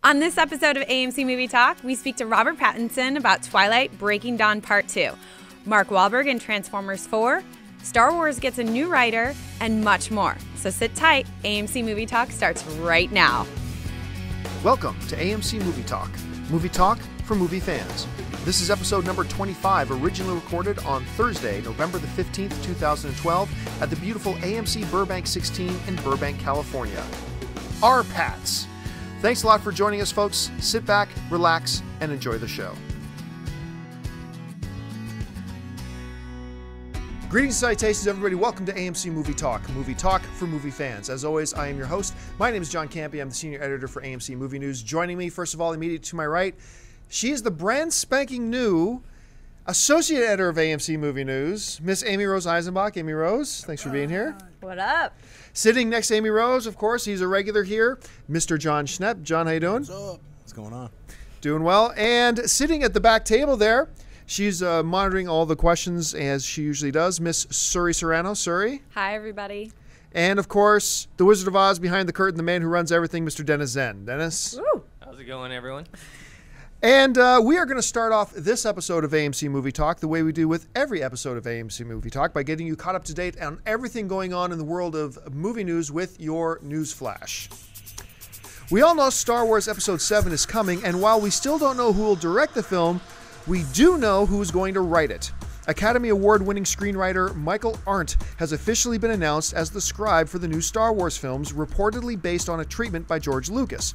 On this episode of AMC Movie Talk, we speak to Robert Pattinson about Twilight Breaking Dawn Part 2, Mark Wahlberg in Transformers 4, Star Wars gets a new writer, and much more. So sit tight, AMC Movie Talk starts right now. Welcome to AMC Movie Talk for movie fans. This is episode number 25, originally recorded on Thursday, November the 15th, 2012, at the beautiful AMC Burbank 16 in Burbank, California. Our Pats. Thanks a lot for joining us, folks. Sit back, relax, and enjoy the show. Greetings and salutations, everybody. Welcome to AMC Movie Talk for movie fans. As always, I am your host. My name is John Campy. I'm the senior editor for AMC Movie News. Joining me, first of all, immediately to my right, she is the brand spanking new associate editor of AMC Movie News, Miss Amirose Eisenbach. Amy Rose, thanks for being here. What up? Sitting next to Amy Rose, of course, he's a regular here, Mr. John Schnepp. John, how you doing? What's up? What's going on? Doing well. And sitting at the back table there, she's monitoring all the questions as she usually does, Miss Suri Serrano. Suri. Hi, everybody. And, of course, the Wizard of Oz behind the curtain, the man who runs everything, Mr. Dennis Zen. Dennis. Woo. How's it going, everyone? And we are going to start off this episode of AMC Movie Talk the way we do with every episode of AMC Movie Talk, by getting you caught up to date on everything going on in the world of movie news with your news flash. We all know Star Wars Episode 7 is coming, and while we still don't know who will direct the film, we do know who's going to write it. Academy Award-winning screenwriter Michael Arndt has officially been announced as the scribe for the new Star Wars films, reportedly based on a treatment by George Lucas.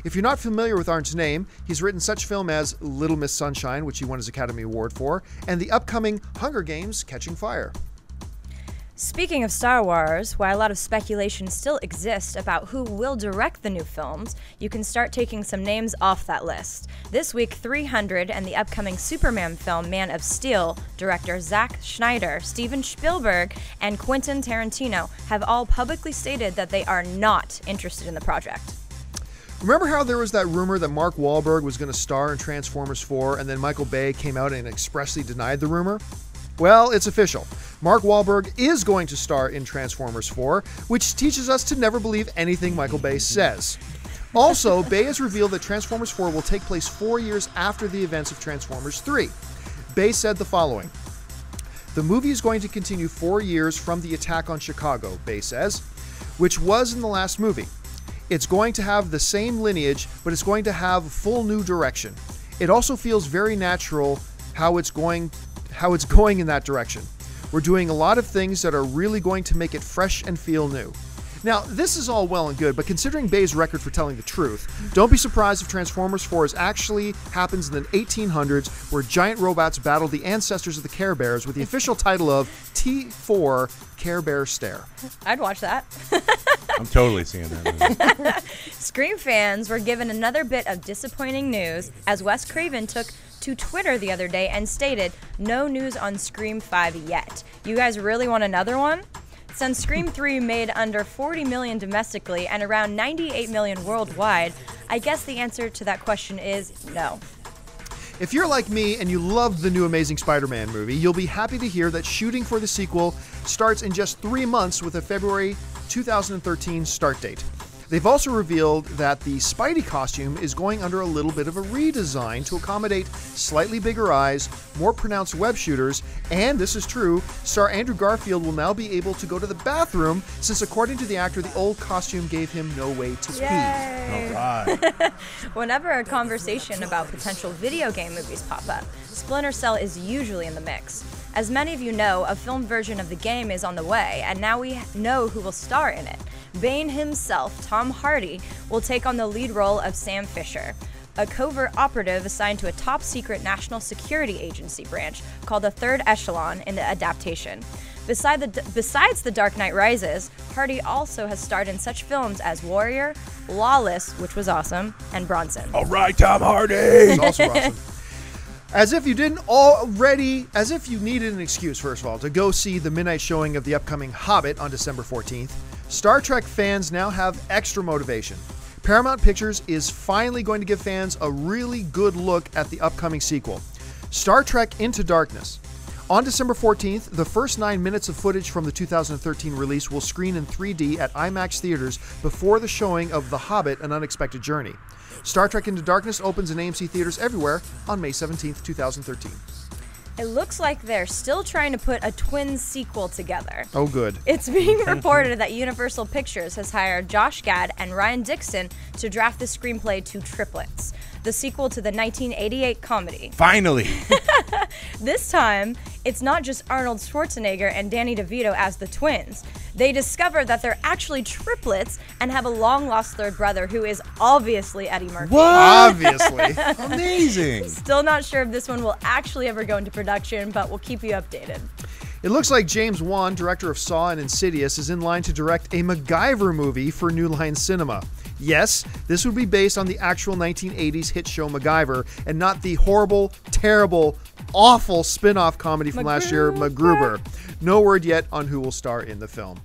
If you're not familiar with Arndt's name, he's written such film as Little Miss Sunshine, which he won his Academy Award for, and the upcoming Hunger Games: Catching Fire. Speaking of Star Wars, while a lot of speculation still exists about who will direct the new films, you can start taking some names off that list. This week, 300 and the upcoming Superman film Man of Steel director Zack Snyder, Steven Spielberg, and Quentin Tarantino have all publicly stated that they are not interested in the project. Remember how there was that rumor that Mark Wahlberg was going to star in Transformers 4, and then Michael Bay came out and expressly denied the rumor? Well, it's official. Mark Wahlberg is going to star in Transformers 4, which teaches us to never believe anything Michael Bay says. Also, Bay has revealed that Transformers 4 will take place 4 years after the events of Transformers 3. Bay said the following: "The movie is going to continue 4 years from the attack on Chicago," Bay says, "which was in the last movie. It's going to have the same lineage, but it's going to have full new direction. It also feels very natural how it's going in that direction. We're doing a lot of things that are really going to make it fresh and feel new." Now, this is all well and good, but considering Bay's record for telling the truth, don't be surprised if Transformers 4 actually happens in the 1800s, where giant robots battle the ancestors of the Care Bears, with the official title of T4 Care Bear Stare. I'd watch that. I'm totally seeing that movie. Scream fans were given another bit of disappointing news as Wes Craven took to Twitter the other day and stated, "No news on Scream 5 yet. You guys really want another one?" Since Scream 3 made under $40 million domestically and around $98 million worldwide, I guess the answer to that question is no. If you're like me and you loved the new Amazing Spider-Man movie, you'll be happy to hear that shooting for the sequel starts in just 3 months with a February 2013 start date. They've also revealed that the Spidey costume is going under a little bit of a redesign to accommodate slightly bigger eyes, more pronounced web shooters, and this is true, star Andrew Garfield will now be able to go to the bathroom, since according to the actor, the old costume gave him no way to pee. Yay. All right. Whenever a conversation about potential video game movies pop up, Splinter Cell is usually in the mix. As many of you know, a film version of the game is on the way, and now we know who will star in it. Bane himself, Tom Hardy, will take on the lead role of Sam Fisher, a covert operative assigned to a top-secret national security agency branch called the Third Echelon in the adaptation. Besides The Dark Knight Rises, Hardy also has starred in such films as Warrior, Lawless, which was awesome, and Bronson. All right, Tom Hardy. It's also awesome. As if you needed an excuse, first of all, to go see the midnight showing of the upcoming Hobbit on December 14th, Star Trek fans now have extra motivation. Paramount Pictures is finally going to give fans a really good look at the upcoming sequel, Star Trek Into Darkness. On December 14th, the first 9 minutes of footage from the 2013 release will screen in 3D at IMAX Theatres before the showing of The Hobbit: An Unexpected Journey. Star Trek Into Darkness opens in AMC Theatres everywhere on May 17th, 2013. It looks like they're still trying to put a twin sequel together. Oh, good. It's being reported that Universal Pictures has hired Josh Gad and Ryan Dixon to draft the screenplay to Triplets, the sequel to the 1988 comedy. Finally. This time, it's not just Arnold Schwarzenegger and Danny DeVito as the twins. They discover that they're actually triplets and have a long-lost third brother who is obviously Eddie Murphy. What? Obviously. Amazing. Still not sure if this one will actually ever go into production, but we'll keep you updated. It looks like James Wan, director of Saw and Insidious, is in line to direct a MacGyver movie for New Line Cinema. Yes, this would be based on the actual 1980s hit show MacGyver and not the horrible, terrible, awful spin-off comedy from last year, MacGruber. No word yet on who will star in the film.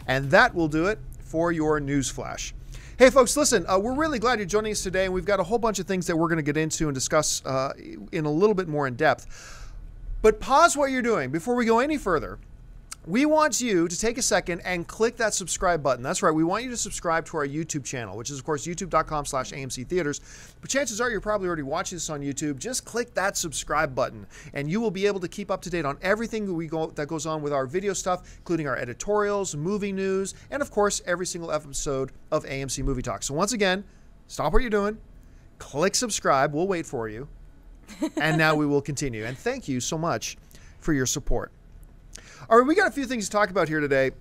And that will do it for your news flash. Hey folks, listen, we're really glad you're joining us today, and we've got a whole bunch of things that we're going to get into and discuss in a little bit more in depth. But pause what you're doing before we go any further. We want you to take a second and click that subscribe button. That's right. We want you to subscribe to our YouTube channel, which is, of course, youtube.com/AMC Theatres. But chances are you're probably already watching this on YouTube. Just click that subscribe button, and you will be able to keep up to date on everything that goes on with our video stuff, including our editorials, movie news, and, of course, every single episode of AMC Movie Talk. So once again, stop what you're doing. Click subscribe. We'll wait for you. And now we will continue. And thank you so much for your support. All right, we got a few things to talk about here today.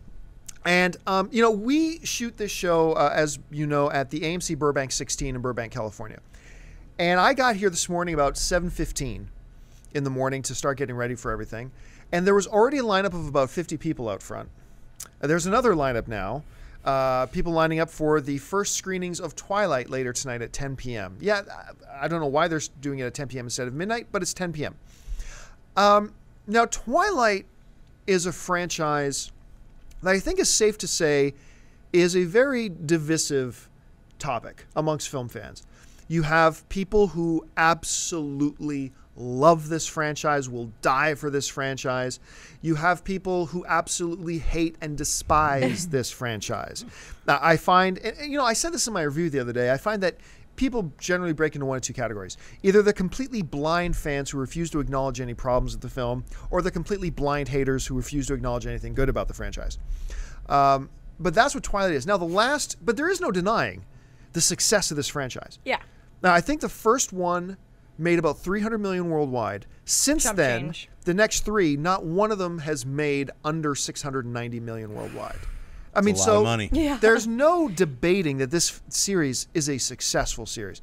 And, we shoot this show, as you know, at the AMC Burbank 16 in Burbank, California. And I got here this morning about 7:15 in the morning to start getting ready for everything. And there was already a lineup of about 50 people out front. There's another lineup now. People lining up for the first screenings of Twilight later tonight at 10 p.m. Yeah, I don't know why they're doing it at 10 p.m. instead of midnight, but it's 10 p.m. Now, Twilight is a franchise that I think is safe to say is a very divisive topic amongst film fans. You have people who absolutely love this franchise, will die for this franchise. You have people who absolutely hate and despise this franchise. Now, I find, I said this in my review the other day, I find that people generally break into one of two categories. Either the completely blind fans who refuse to acknowledge any problems with the film, or the completely blind haters who refuse to acknowledge anything good about the franchise. But that's what Twilight is. Now, but there is no denying the success of this franchise. Yeah. Now, I think the first one made about $300 million worldwide. Since then, the next three, not one of them has made under $690 million worldwide. I mean, a lot of money. Yeah. There's no debating that this series is a successful series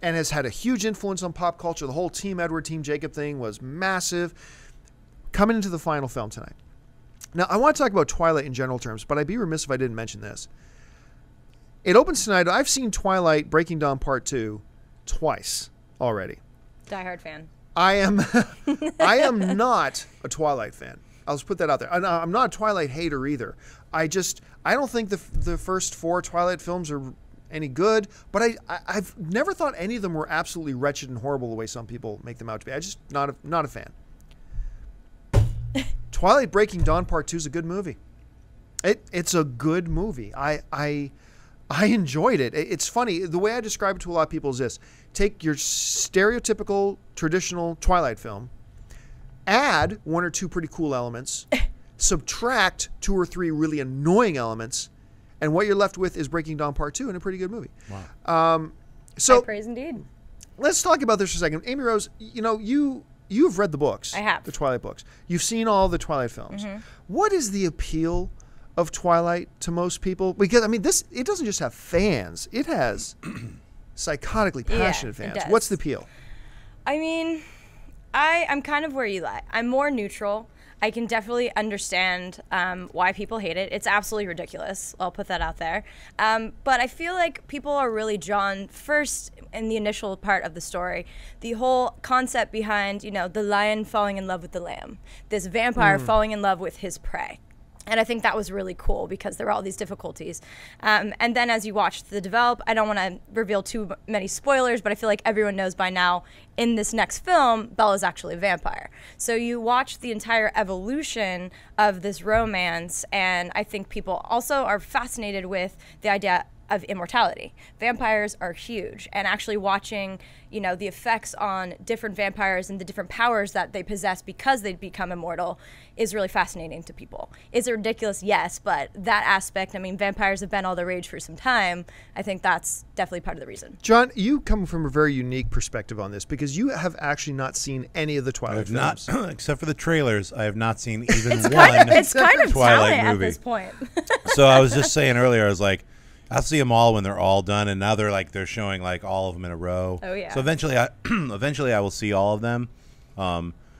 and has had a huge influence on pop culture. The whole Team Edward, Team Jacob thing was massive. Coming into the final film tonight. Now, I want to talk about Twilight in general terms, but I'd be remiss if I didn't mention this. It opens tonight. I've seen Twilight Breaking Dawn Part 2 twice already. Diehard fan. I am not a Twilight fan. I'll just put that out there. I'm not a Twilight hater either. I don't think the first four Twilight films are any good, but I've never thought any of them were absolutely wretched and horrible the way some people make them out to be. I just not a fan. Twilight Breaking Dawn Part 2 is a good movie. It's a good movie. I enjoyed it. It's funny. The way I describe it to a lot of people is this. Take your stereotypical, traditional Twilight film, add one or two pretty cool elements, subtract two or three really annoying elements, and what you're left with is Breaking Dawn Part 2 and a pretty good movie. Wow. So High praise indeed. Let's talk about this for a second. Amirose, you've read the books. I have. The Twilight books. You've seen all the Twilight films. Mm-hmm. What is the appeal of Twilight to most people? Because, I mean, it doesn't just have fans. It has psychotically passionate fans. does. What's the appeal? I mean, I'm kind of where you lie. I'm more neutral. I can definitely understand why people hate it. It's absolutely ridiculous. I'll put that out there. But I feel like people are really drawn first in the initial part of the story. The whole concept behind, the lion falling in love with the lamb. This vampire falling in love with his prey. And I think that was really cool because there were all these difficulties. And then as you watch the develop, I don't want to reveal too many spoilers, but I feel like everyone knows by now in this next film, Bella's actually a vampire. So you watch the entire evolution of this romance, and I think people also are fascinated with the idea of immortality. Vampires are huge, and actually watching, you know, the effects on different vampires and the different powers that they possess because they become immortal is really fascinating to people. Is it ridiculous? Yes, but that aspect, I mean, vampires have been all the rage for some time. I think that's definitely part of the reason. John, you come from a very unique perspective on this because you have actually not seen any of the Twilight films. Not, except for the trailers, I have not seen even It's one kind of Twilight talent movie. at this point. So I was just saying earlier, I was like, I'll see them all when they're all done, and now they're showing like all of them in a row. Oh yeah. So eventually I will see all of them.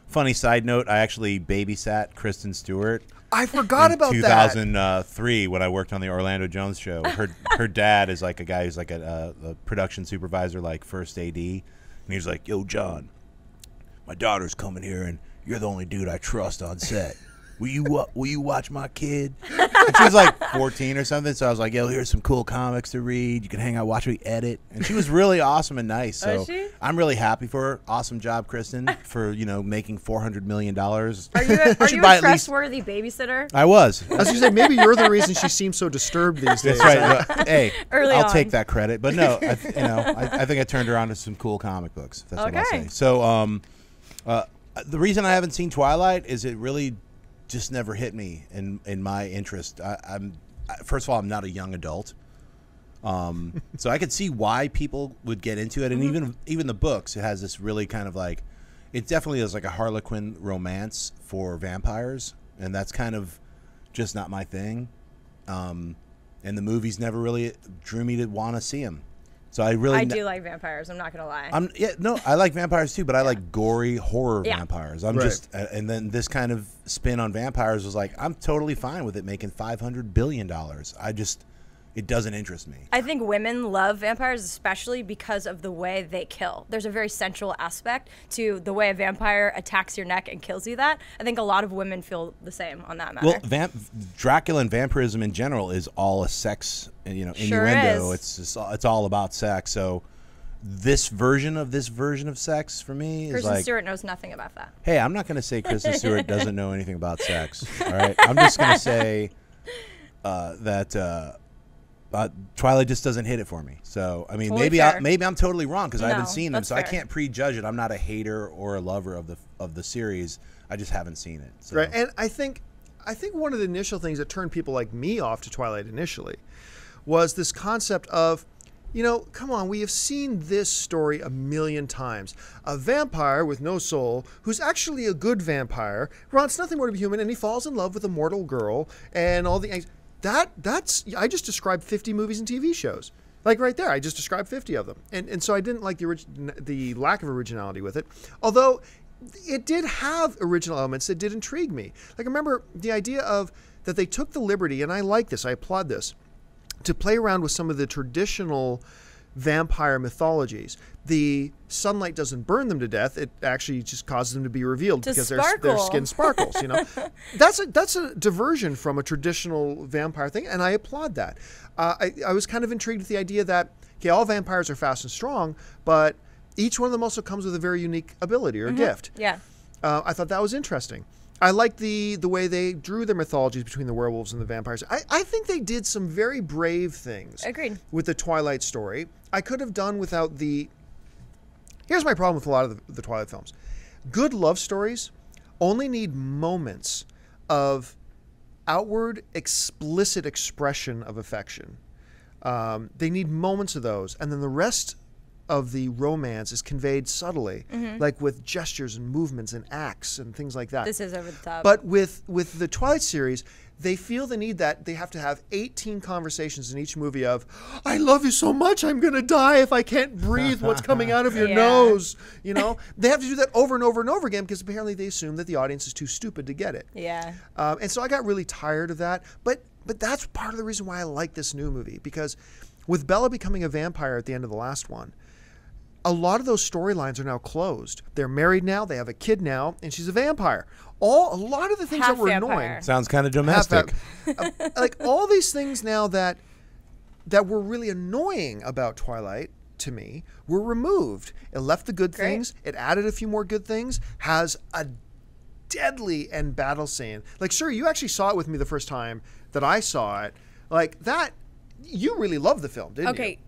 Funny side note, I actually babysat Kristen Stewart. I forgot about that. 2003 when I worked on the Orlando Jones show. Her dad is like a guy who's like a production supervisor, like first AD, and he was like, "Yo, John, my daughter's coming here, and you're the only dude I trust on set. Will you watch my kid?" And she was like 14 or something, so I was like, "Yo, here's some cool comics to read. You can hang out, watch me edit." And she was really awesome and nice. So I'm really happy for her. Awesome job, Kristen, for making $400 million. Are you a trustworthy babysitter? I was. I was going to say, maybe you're the reason she seems so disturbed these days. That's right. Hey, I'll on. take that credit. But no, I think I turned her on to some cool comic books. That's what I'll say. So the reason I haven't seen Twilight is it really just never hit me in my interest. First of all, I'm not a young adult, so I could see why people would get into it. And even the books, it has this really kind of like, it definitely is like a Harlequin romance for vampires, and that's kind of just not my thing. And the movies never really drew me to want to see them. So I do like vampires. I'm not gonna lie. I like vampires too, but I like gory horror vampires. And then this kind of spin on vampires was like, I'm totally fine with it making $500 billion. It doesn't interest me. I think women love vampires, especially because of the way they kill. There's a very sensual aspect to the way a vampire attacks your neck and kills you. That I think a lot of women feel the same on that matter. Well, Dracula and vampirism in general is all a sex, innuendo. It's all about sex. So this version of sex for me is like, Kristen Stewart knows nothing about that. Hey, I'm not going to say Kristen Stewart doesn't know anything about sex. All right, I'm just going to say that. Twilight just doesn't hit it for me. So I mean, maybe I'm totally wrong because I haven't seen them, so I can't prejudge it. I'm not a hater or a lover of the series. I just haven't seen it. So. Right, and I think one of the initial things that turned people like me off to Twilight initially was this concept of, come on, we have seen this story a million times. A vampire with no soul who's actually a good vampire wants nothing more to be human, and he falls in love with a mortal girl and all the. That's I just described 50 movies and TV shows. Like right there, I just described 50 of them. And so I didn't like the lack of originality with it. Although it did have original elements that did intrigue me. Like I remember the idea of that they took the liberty, and I like this, I applaud this, to play around with some of the traditional vampire mythologies. The sunlight doesn't burn them to death; it actually just causes them to be revealed because their skin sparkles. That's a diversion from a traditional vampire thing, and I applaud that. I was kind of intrigued with the idea that all vampires are fast and strong, but each one of them also comes with a very unique ability or gift. Yeah, I thought that was interesting. I like the way they drew their mythologies between the werewolves and the vampires. I think they did some very brave things. Agreed. With the Twilight story. I could have done without the... Here's my problem with a lot of the Twilight films. Good love stories only need moments of outward, explicit expression of affection. They need moments of those. And then the rest of the romance is conveyed subtly, like with gestures and movements and acts and things like that. This is over the top. But with the Twilight series, they feel the need that they have to have 18 conversations in each movie of, I love you so much, I'm going to die if I can't breathe what's coming out of your nose. They have to do that over and over and over again because apparently they assume that the audience is too stupid to get it. Yeah. And so I got really tired of that. But that's part of the reason why I like this new movie, because with Bella becoming a vampire at the end of the last one, a lot of those storylines are now closed. They're married now, they have a kid now, and she's a vampire. A lot of the things that were annoying. Sounds kind of domestic. Like all these things now that were really annoying about Twilight to me were removed. It left the good things. It added a few more good things. Has a deadly end battle scene. Like, sure, you actually saw it with me the first time that I saw it. Like that you really loved the film, didn't you? Okay,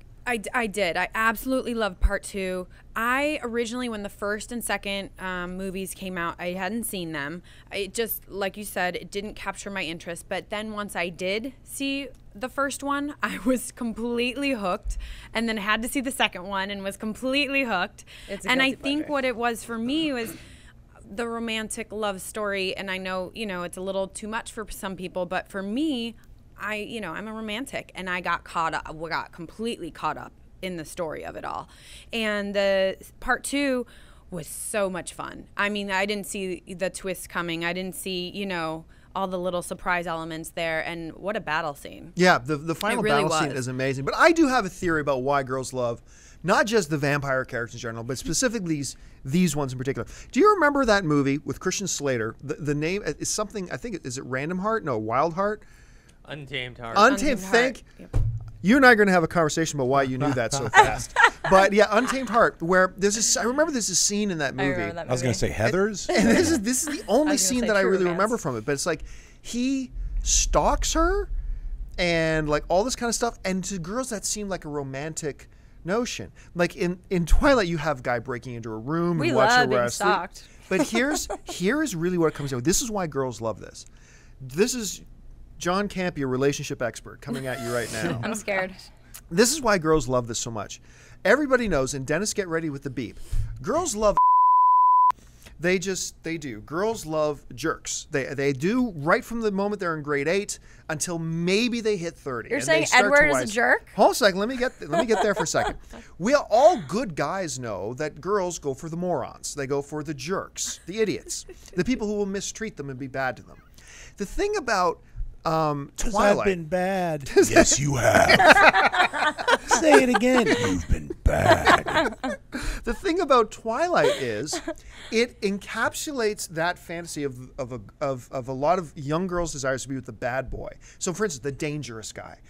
I did. I absolutely loved part 2. I originally, when the first and second movies came out, I hadn't seen them. It just, like you said, it didn't capture my interest. But then once I did see the first one, I was completely hooked, and then had to see the second one and was completely hooked. And I think what it was for me was the romantic love story. And I know, it's a little too much for some people, but for me, I'm a romantic, and I got completely caught up in the story of it all. And the part 2 was so much fun. I mean, I didn't see the twist coming. I didn't see, all the little surprise elements there. And what a battle scene. Yeah, the final battle scene is amazing. But I do have a theory about why girls love not just the vampire characters in general, but specifically these ones in particular. Do you remember that movie with Christian Slater? The name is something, I think, is it Random Heart? No, Wild Heart? Untamed Heart. Untamed Heart. Yep. You and I are going to have a conversation about why you knew that so fast. But yeah, Untamed Heart, where I remember there's a scene in that movie. I was going to say Heathers. And this is the only scene that I really remember from it. But it's like he stalks her and like all this kind of stuff. And to girls, that seemed like a romantic notion. Like in Twilight, you have a guy breaking into a room and watching her stalked. But here is really what it comes down to. This is why girls love this. This is John Campy, a relationship expert, coming at you right now. I'm scared. This is why girls love this so much. Everybody knows, and Dennis, get ready with the beep. Girls love they do. Girls love jerks. They do right from the moment they're in grade 8 until maybe they hit 30. You're saying Edward is a jerk? Hold on a second. Let me get there for a second. We all good guys know that girls go for the morons. They go for the jerks, the idiots, the people who will mistreat them and be bad to them. The thing about Twilight. I've been bad. Yes, you have. Say it again. You've been bad. The thing about Twilight is it encapsulates that fantasy of a lot of young girls' desires to be with the bad boy. So, for instance, the dangerous guy.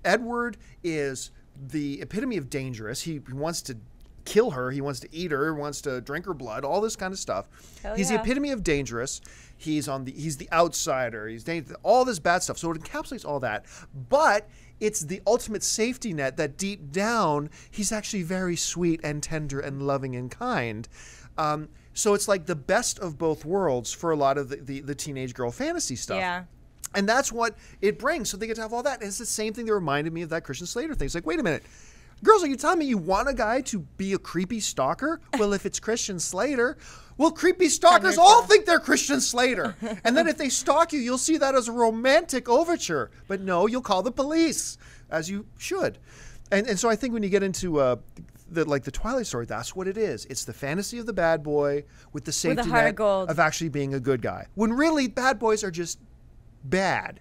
Edward is the epitome of dangerous. He wants to kill her. He wants to eat her. He wants to drink her blood. All this kind of stuff. He's the epitome of dangerous. He's the outsider. He's all this bad stuff. So it encapsulates all that. But it's the ultimate safety net that deep down he's actually very sweet and tender and loving and kind. So it's like the best of both worlds for a lot of the teenage girl fantasy stuff. Yeah. And that's what it brings. So they get to have all that. And it's the same thing that reminded me of that Christian Slater thing. It's like, wait a minute. Girls, are you telling me you want a guy to be a creepy stalker? Well, if it's Christian Slater, well, creepy stalkers all think they're Christian Slater. And then if they stalk you, you'll see that as a romantic overture. But no, you'll call the police, as you should. And so I think when you get into the Twilight story, that's what it is. It's the fantasy of the bad boy with the safety net of actually being a good guy. When really bad boys are just bad.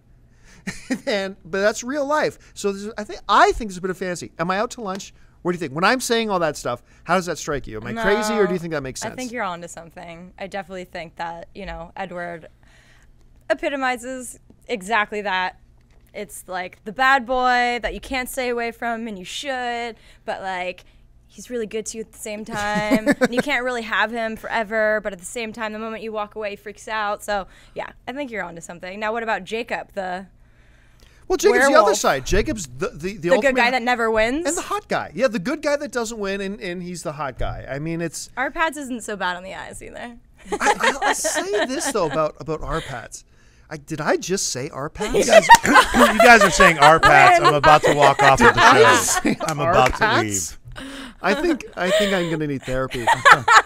But that's real life. So I think it's a bit of fantasy. Am I out to lunch? What do you think? When I'm saying all that stuff, how does that strike you? Am I crazy, or do you think that makes sense? I think you're onto something. I definitely think that, Edward epitomizes exactly that. It's like the bad boy that you can't stay away from and you should, but like he's really good to you at the same time. And you can't really have him forever, but at the same time, the moment you walk away, he freaks out. So yeah, I think you're onto something. Now, what about Jacob, Well, Jacob's the other side. Jacob's the ultimate good guy that never wins. And the hot guy. Yeah, the good guy that doesn't win, and he's the hot guy. I mean, it's... Arpads isn't so bad on the eyes either. I'll say this, though, about Arpads. Did I just say Arpads? You guys are saying Arpads. I'm about to walk off of the show. I'm about to leave. I think I'm going to need therapy.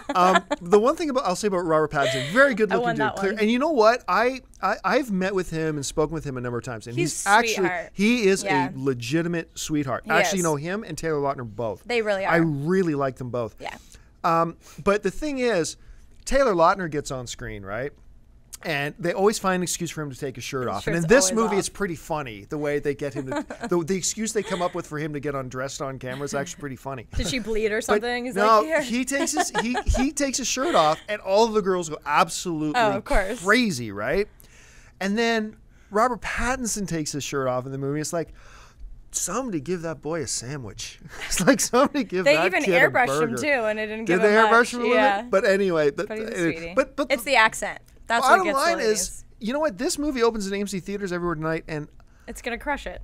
The one thing I'll say about Robert Pattinson, very good looking dude, clear. And you know what? I've met with him and spoken with him a number of times, and he's actually he is a legitimate sweetheart. Him and Taylor Lautner both. They really are. I really like them both. Yeah. But the thing is, Taylor Lautner gets on screen, right? And they always find an excuse for him to take his shirt off. And in this movie, it's pretty funny the way they get him to. the excuse they come up with for him to get undressed on camera is actually pretty funny. Did she bleed or something? He takes his shirt off, and all of the girls go absolutely crazy, right? And then Robert Pattinson takes his shirt off in the movie. It's like, somebody give that boy a sandwich. It's like somebody give that kid a burger. They even airbrushed him too, and it didn't give him much. Did they airbrush him a little bit? But anyway, but it's the accent. That's bottom line is, you know what? This movie opens in AMC Theatres everywhere tonight, and it's gonna crush it.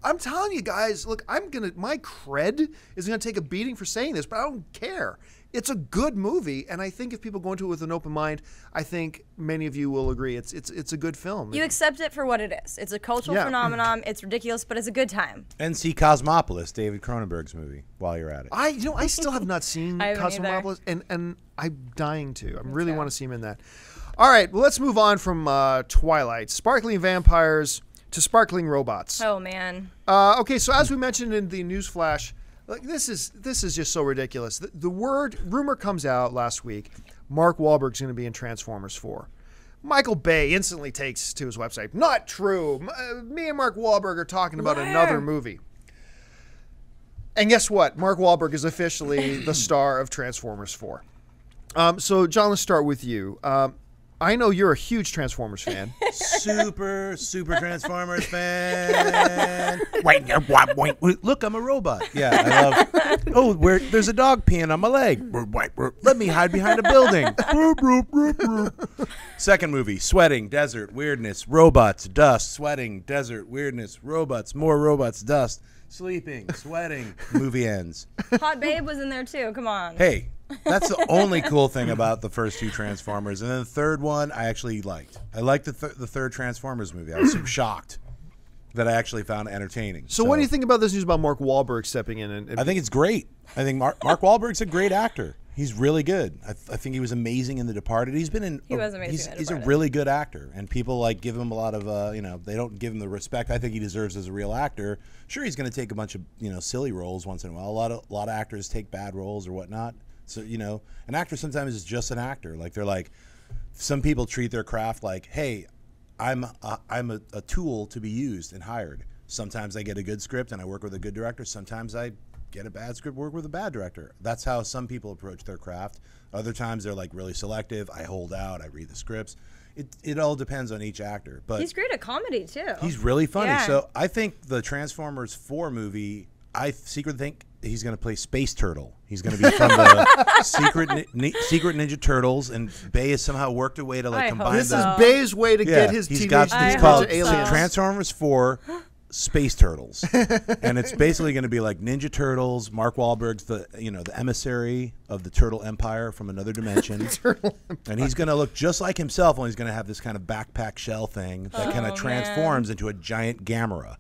I'm telling you guys, look, my cred is gonna take a beating for saying this, but I don't care. It's a good movie, and I think if people go into it with an open mind, I think many of you will agree it's a good film. You accept it for what it is. It's a cultural phenomenon. It's ridiculous, but it's a good time. And see Cosmopolis, David Cronenberg's movie, while you're at it. I still have not seen I haven't Cosmopolis, and I'm dying to. I really want to see him in that. All right, well, let's move on from Twilight, sparkling vampires to sparkling robots. Oh man. Okay, so as we mentioned in the news flash, like this is just so ridiculous. The rumor comes out last week. Mark Wahlberg's going to be in Transformers 4. Michael Bay instantly takes to his website. Not true. Me and Mark Wahlberg are talking about another movie. And guess what? Mark Wahlberg is officially the star of Transformers 4. So John, let's start with you. I know you're a huge Transformers fan. Super Transformers fan. Wait, look, I'm a robot. Yeah, I love. There's a dog peeing on my leg. Let me hide behind a building. Second movie, sweating, desert, weirdness, robots, dust, sweating, desert, weirdness, robots, more robots, dust, sleeping, sweating. Movie ends. Hot Babe was in there too. Come on. Hey. That's the only cool thing about the first two Transformers. And then the third one I actually liked. I liked the third Transformers movie. I was so shocked that I actually found it entertaining. So what do you think about this news about Mark Wahlberg stepping in? And I think it's great. I think Mark Wahlberg's a great actor. He's really good. I think he was amazing in The Departed. He was amazing in The Departed. He's a really good actor. And people give him a lot of, they don't give him the respect I think he deserves as a real actor. Sure, he's going to take a bunch of, silly roles once in a while. A lot of actors take bad roles or whatnot. So, an actor sometimes is just an actor. Some people treat their craft like, hey, I'm a tool to be used and hired. Sometimes I get a good script and I work with a good director. Sometimes I get a bad script, work with a bad director. That's how some people approach their craft. Other times they're really selective. I hold out, I read the scripts. It all depends on each actor. But he's great at comedy too. He's really funny. Yeah. So I think the Transformers 4 movie, I secretly think he's going to play Space Turtle. He's going to be from the Secret Ninja Turtles, and Bay has somehow worked a way to combine this is Bay's way to get his teenage called aliens. Transformers 4 Space Turtles, and it's basically going to be like Ninja Turtles. Mark Wahlberg's the emissary of the Turtle Empire from another dimension, and he's going to look just like himself. Only he's going to have this kind of backpack shell thing that kind of transforms into a giant Gamera.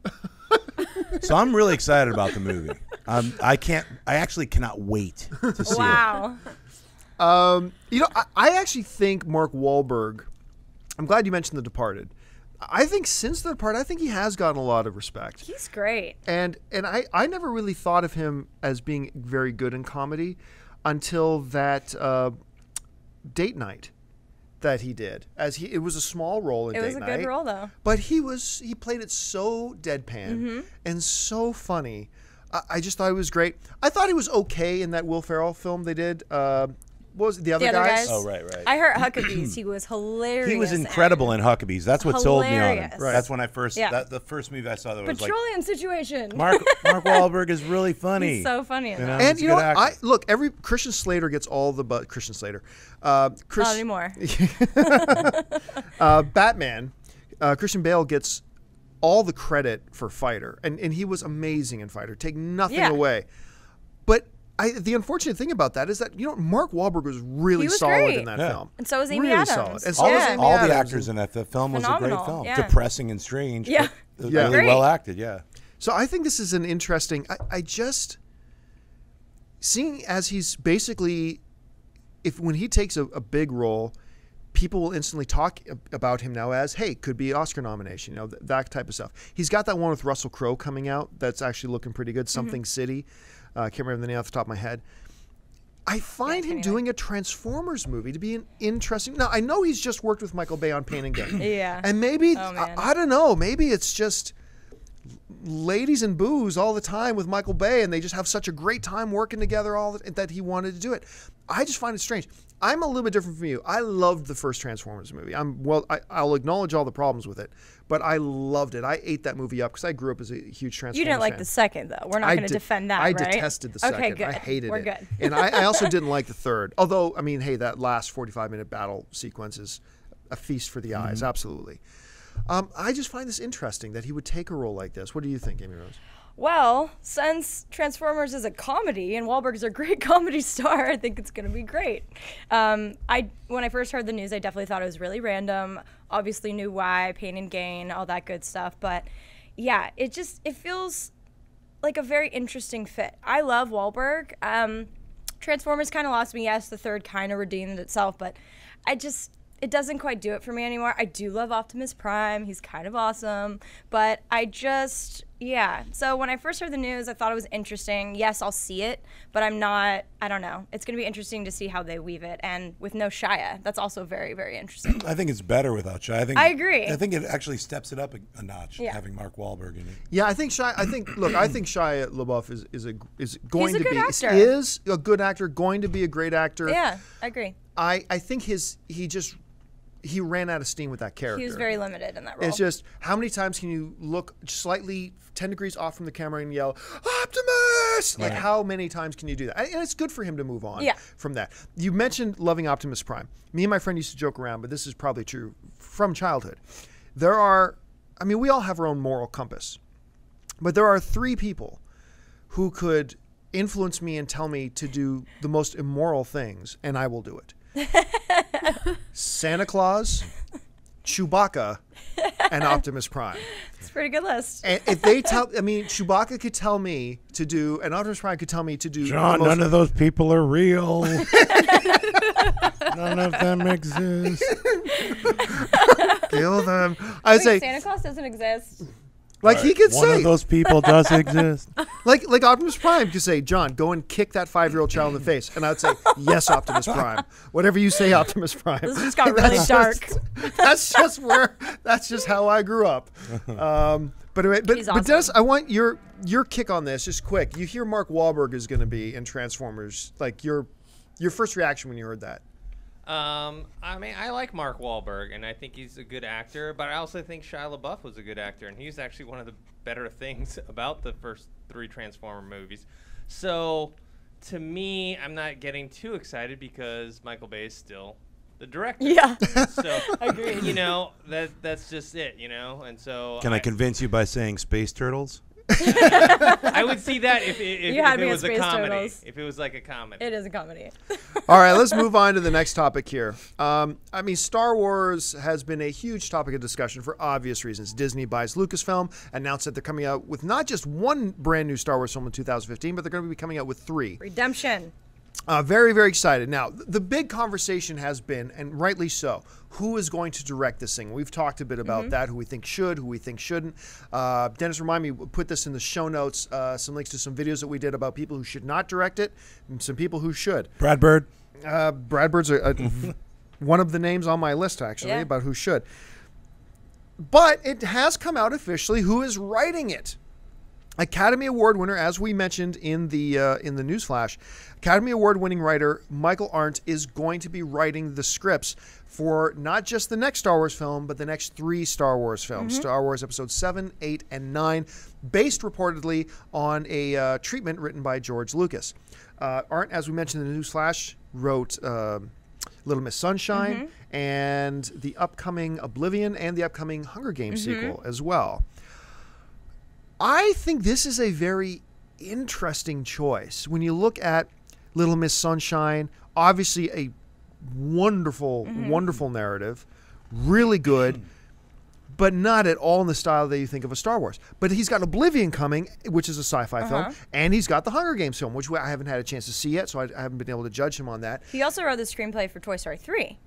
So I'm really excited about the movie. I actually cannot wait to see it. Wow. I actually think Mark Wahlberg, I'm glad you mentioned The Departed. I think since The Departed, I think he has gotten a lot of respect. He's great. And I never really thought of him as being very good in comedy until that Date Night that he did. It was a small role in Date Night. It was a good role though. But he played it so deadpan and so funny. I just thought it was great. I thought he was okay in that Will Ferrell film they did. What was it, The Other Guys? Oh, right. I heard Huckabees. He was hilarious. He was incredible in Huckabees. That's what sold me on him. Right. That's when I first, the first movie I saw that was Petroleum Situation. Mark Wahlberg is really funny. He's so funny in that. And every Christian Slater gets all the Christian Slater. Not anymore. Batman, Christian Bale gets all the credit for Fighter, and he was amazing in Fighter. Take nothing away, but the unfortunate thing about that is that Mark Wahlberg was really solid in that film, and so was Amy Adams. Solid. And all the actors in that film was a great film. Yeah. Depressing and strange. Yeah, but really well acted. Yeah. So I think this is an interesting. I just seeing as he's basically, when he takes a big role, people will instantly talk about him now as, hey, could be Oscar nomination, that type of stuff. He's got that one with Russell Crowe coming out that's actually looking pretty good, Something City. I can't remember the name off the top of my head. I find him doing a Transformers movie to be an interesting. Now, I know he's just worked with Michael Bay on Pain and Gain. Yeah. And maybe, I don't know, maybe it's just ladies and booze all the time with Michael Bay, and they just have such a great time working together that he wanted to do it. I just find it strange. I'm a little bit different from you. I loved the first Transformers movie. I'll acknowledge all the problems with it, but I loved it. I ate that movie up because I grew up as a huge Transformers fan. You didn't like the second, though. We're not going to defend that, right? I detested the second. Okay, good. I hated it. We're good. And I also didn't like the third. Although, that last 45-minute battle sequence is a feast for the eyes, absolutely. I just find this interesting that he would take a role like this. What do you think, Amirose? Well, since Transformers is a comedy and Wahlberg's a great comedy star, I think it's going to be great. When I first heard the news, I definitely thought it was really random. Obviously knew why, pain and gain, all that good stuff. But yeah, it feels like a very interesting fit. I love Wahlberg. Transformers kind of lost me. Yes, the third kind of redeemed itself, but it doesn't quite do it for me anymore. I do love Optimus Prime. He's kind of awesome. But yeah. So when I first heard the news, I thought it was interesting. Yes, I'll see it, but I don't know. It's going to be interesting to see how they weave it. And with no Shia, that's also very, very interesting. I think it's better without Shia. I agree. I think it actually steps it up a notch, having Mark Wahlberg in it. Yeah, I think Shia LaBeouf is going to be actor. Is a good actor, going to be a great actor. Yeah, I agree. I think he ran out of steam with that character. He was very limited in that role. It's just, how many times can you look slightly 10 degrees off from the camera and yell, Optimus! Like, how many times can you do that? And it's good for him to move on from that. You mentioned loving Optimus Prime. Me and my friend used to joke around, but this is probably true from childhood. We all have our own moral compass. But there are 3 people who could influence me and tell me to do the most immoral things, and I will do it. Santa Claus, Chewbacca, and Optimus Prime. It's a pretty good list. And if they Chewbacca could tell me to do, and Optimus Prime could tell me to do. John, none of those people are real. None of them exist. Kill them. I say Santa Claus doesn't exist. Like he could say, one of those people does exist. Like Optimus Prime could say, John, go and kick that 5-year-old child in the face, and I'd say, yes, Optimus Prime. Whatever you say, Optimus Prime. This just got really dark. That's just how I grew up. But awesome. Dennis, I want your kick on this, just quick. You hear Mark Wahlberg is going to be in Transformers. Like your first reaction when you heard that? I like Mark Wahlberg, and I think he's a good actor, but I also think Shia LaBeouf was a good actor, and he's actually one of the better things about the first 3 Transformer movies. So, to me, I'm not getting too excited because Michael Bay is still the director. Yeah. So, agreed. That's just it, and so... Can I convince you by saying Space Turtles? I would see that if it was a comedy. Turtles. If it was like a comedy. It is a comedy. All right, let's move on to the next topic here. Star Wars has been a huge topic of discussion for obvious reasons. Disney buys Lucasfilm, announced that they're coming out with not just one brand new Star Wars film in 2015, but they're going to be coming out with 3. Redemption. Very, very excited. Now, the big conversation has been, and rightly so, who is going to direct this thing? We've talked a bit about that, who we think should, who we think shouldn't. Dennis, remind me, put this in the show notes, some links to some videos that we did about people who should not direct it, and some people who should. Brad Bird. Brad Bird's one of the names on my list, actually, about who should. But it has come out officially who is writing it. Academy Award winner, as we mentioned in the newsflash, Academy Award-winning writer Michael Arndt is going to be writing the scripts for not just the next Star Wars film, but the next 3 Star Wars films, Star Wars Episodes 7, 8, and 9, based reportedly on a treatment written by George Lucas. Arndt, as we mentioned in the newsflash, wrote Little Miss Sunshine and the upcoming Oblivion and the upcoming Hunger Games sequel as well. I think this is a very interesting choice. When you look at Little Miss Sunshine, obviously a wonderful, wonderful narrative, really good, but not at all in the style that you think of a Star Wars. But he's got Oblivion coming, which is a sci-fi film, and he's got the Hunger Games film, which I haven't had a chance to see yet, so I haven't been able to judge him on that. He also wrote the screenplay for Toy Story 3.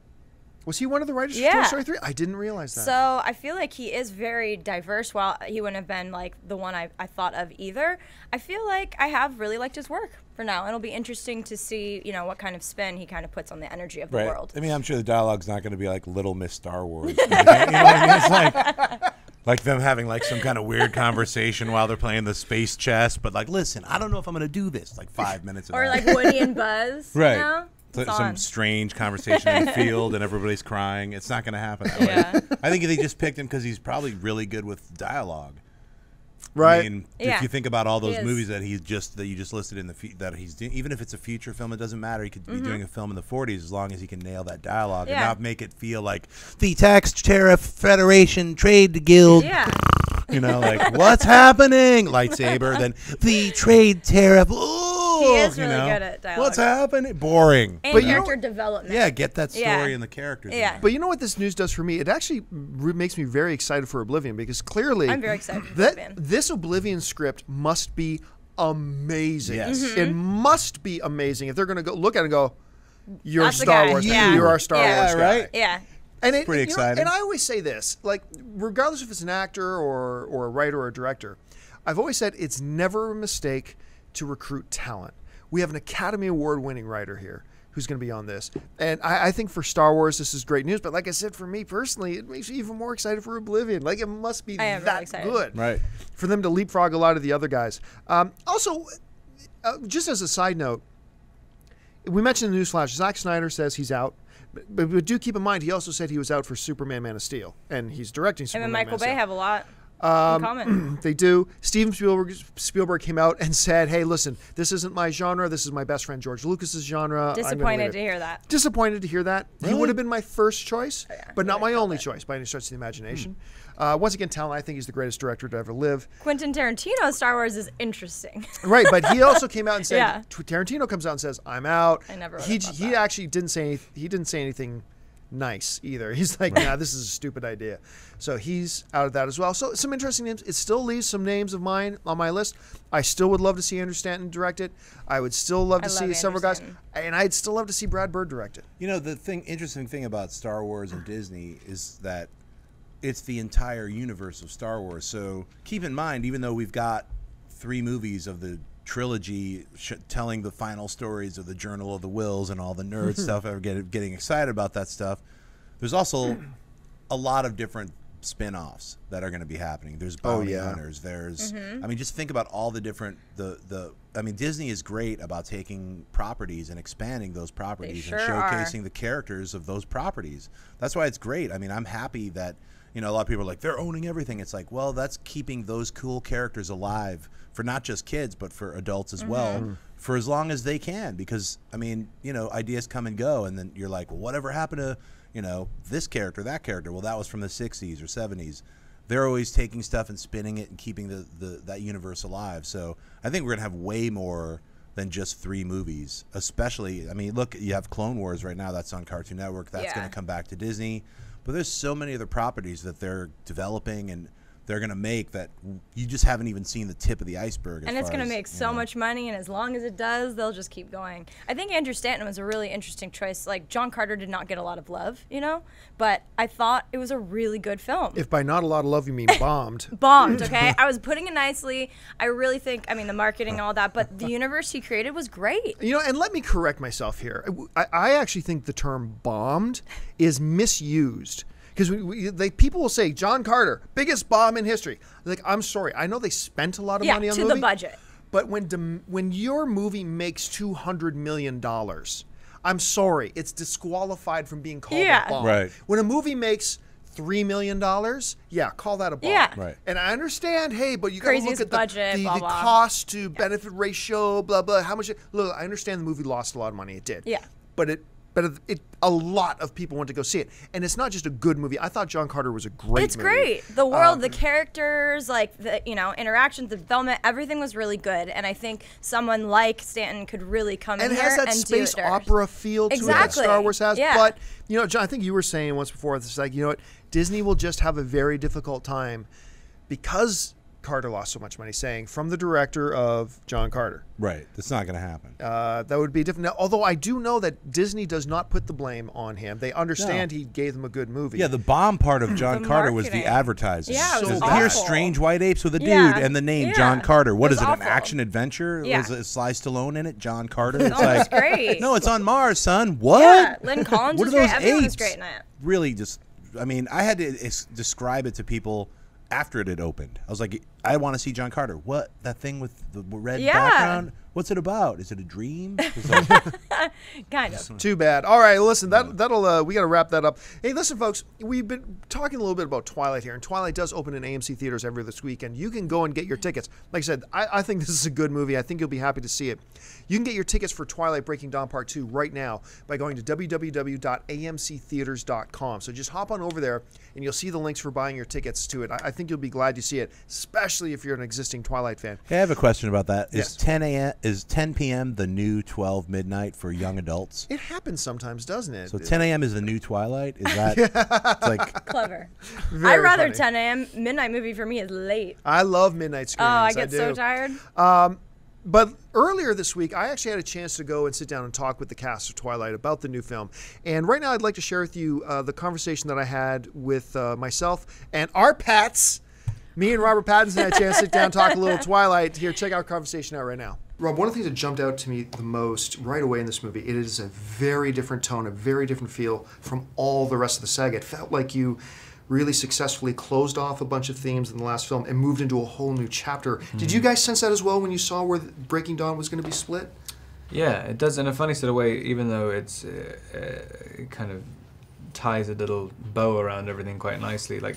Was he one of the writers for Toy Story 3? I didn't realize that. So I feel like he is very diverse. While he wouldn't have been like the one I thought of either, I feel like I have really liked his work for now. It'll be interesting to see, what kind of spin he kind of puts on the energy of the world. I mean, I'm sure the dialogue's not going to be like Little Miss Star Wars. You know what I mean? It's like them having like some kind of weird conversation while they're playing the space chess. But like, listen, I don't know if I'm going to do this. Like 5 minutes of or that. like Woody and Buzz. Right. Some strange conversation in the field and everybody's crying. It's not going to happen that way. I think they just picked him because he's probably really good with dialogue. Right. I mean, Yeah. if you think about all those He is. movies that you just listed in that he's doing, even if it's a feature film, it doesn't matter. He could be doing a film in the 40s as long as he can nail that dialogue and Yeah. not make it feel like the Tax Tariff Federation Trade Guild. Yeah. You know, like what's happening? Lightsaber, then the trade tariff. Ooh, He is you really know? good at dialogue. What's happening? Boring. And But you character development. Yeah, get that story Yeah. and the characters. in Yeah. there. But you know what this news does for me? It actually makes me very excited for Oblivion because clearly I'm very excited for that Oblivion. this Oblivion script must be amazing. Yes. It must be amazing if they're going to go look at it and go, "You're That's the Star guy. Wars. Yeah. You're our Star Yeah. Wars guy." Right? Yeah. And pretty exciting. And I always say this, like, regardless if it's an actor or a writer or a director, I've always said it's never a mistake to recruit talent. We have an Academy Award-winning writer here who's going to be on this. And I think for Star Wars, this is great news. But like I said, for me personally, it makes me even more excited for Oblivion. Like, it must be I am really that excited. good Right. for them to leapfrog a lot of the other guys. Also, just as a side note, we mentioned the newsflash. Zack Snyder says he's out. But do keep in mind, he also said he was out for Superman Man of Steel. And he's directing Him Superman and Man Michael of Bay Steel. have a lot in common. They do. Steven Spielberg came out and said, "Hey, listen, this isn't my genre. This is my best friend George Lucas's genre." I'm gonna leave Disappointed it." to hear that. Disappointed to hear that. He Really? would have been my first choice, but not he my would've only killed it. choice by any stretch of the imagination. Once again, talent. I think he's the greatest director to ever live. Quentin Tarantino's Star Wars is interesting. Right, but he also came out and said, Yeah. Tarantino comes out and says, "I'm out." I never would've He thought he that. actually didn't say anything nice either. He's like, "Nah, this is a stupid idea." So he's out of that as well. So some interesting names. It still leaves some names of mine on my list. I still would love to see Andrew Stanton direct it. I would still love to I see love several Andrew guys, Stanton. and I'd still love to see Brad Bird direct it. You know, the interesting thing about Star Wars and Disney is that it's the entire universe of Star Wars. So keep in mind, even though we've got 3 movies of the trilogy telling the final stories of the Journal of the Wills and all the nerd stuff, ever getting excited about that stuff, there's also a lot of different spin-offs that are going to be happening. There's bounty hunters. There's, I mean, just think about all the different I mean, Disney is great about taking properties and expanding those properties sure and are. showcasing the characters of those properties. That's why it's great. I mean, I'm happy that, you know, a lot of people are like, they're owning everything. It's like, well, that's keeping those cool characters alive for not just kids, but for adults as well, for as long as they can. Because, I mean, you know, ideas come and go, and then you're like, well, whatever happened to, you know, this character, that character? Well, that was from the 60s or 70s. They're always taking stuff and spinning it and keeping that universe alive. So I think we're going to have way more than just 3 movies, especially, I mean, look, you have Clone Wars right now. That's on Cartoon Network. That's going to come back to Disney. But there's so many other properties that they're developing and they're going to make that you just haven't even seen the tip of the iceberg. And it's going to make so much money, and as long as it does, they'll just keep going. I think Andrew Stanton was a really interesting choice. Like, John Carter did not get a lot of love, you know? But I thought it was a really good film. If by not a lot of love you mean bombed. Bombed, okay? I was putting it nicely. I really think, I mean, the marketing and all that, but the universe he created was great. You know, and let me correct myself here. I actually think the term bombed is misused. Because people will say, John Carter, biggest bomb in history. Like, I'm sorry. I know they spent a lot of money on the movie. to the budget. But when your movie makes $200 million, I'm sorry. It's disqualified from being called a bomb. Right. When a movie makes $3 million, yeah, call that a bomb. Yeah. Right. And I understand, hey, but you got to look Craziest at budget, the blah, blah. cost to benefit ratio, blah, blah. How much? Look, I understand the movie lost a lot of money. It did. Yeah. But a lot of people went to go see it. And it's not just a good movie. I thought John Carter was a great movie. It's great. The world, the characters, like the interactions, the development, everything was really good. And I think someone like Stanton could really come in And it here has that and space do it. opera feel to it that Exactly. Star Wars has. Yeah. But, you know, John, I think you were saying once before, it's like, you know what, Disney will just have a very difficult time because Carter lost so much money, saying from the director of John Carter. Right. That's not going to happen. That would be different. Now, although I do know that Disney does not put the blame on him. They understand he gave them a good movie. Yeah, the bomb part of John The Carter was the marketing. advertising. Yeah, it was Here's awful. Strange White Apes with a dude Yeah. and the name Yeah. John Carter. What It is was it, awful. an action adventure? Yeah. Was Sly Stallone in it? John Carter? It's Oh, like, it's great. no, it's on Mars, son. What? Yeah, Lynn Collins What was are those great. Everyone was apes? great in it. Really just, I mean, I had to describe it to people after it had opened. I was like, I want to see John Carter. What? That thing with the red background? What's it about? Is it a dream? Kind of. Too bad. All right, listen, that'll we got to wrap that up. Hey, listen, folks, we've been talking a little bit about Twilight here, and Twilight does open in AMC theaters every this weekend. You can go and get your tickets. Like I said, I think this is a good movie. I think you'll be happy to see it. You can get your tickets for Twilight Breaking Dawn Part 2 right now by going to www.amctheaters.com. So just hop on over there, and you'll see the links for buying your tickets to it. I think you'll be glad to see it, especially if you're an existing Twilight fan. Hey, I have a question about that. Yes. Is 10 p.m. the new 12 midnight for young adults? It happens sometimes, doesn't it? So 10 a.m. is the new Twilight? Is that it's like Clever. Very I'd rather funny. 10 a.m. Midnight movie for me is late. I love midnight Oh, screenings. I get so do. tired. But earlier this week, I actually had a chance to go and sit down and talk with the cast of Twilight about the new film. And right now, I'd like to share with you the conversation that I had with myself and our Pats. Me and Robert Pattinson had a chance to sit down and talk a little Twilight. Here, check our conversation out right now. Rob, one of the things that jumped out to me the most right away in this movie, it is a very different tone, a very different feel from all the rest of the saga. It felt like you really successfully closed off a bunch of themes in the last film and moved into a whole new chapter. Mm-hmm. Did you guys sense that as well when you saw where Breaking Dawn was going to be split? Yeah, it does in a funny sort of way, even though it's it kind of ties a little bow around everything quite nicely. Like,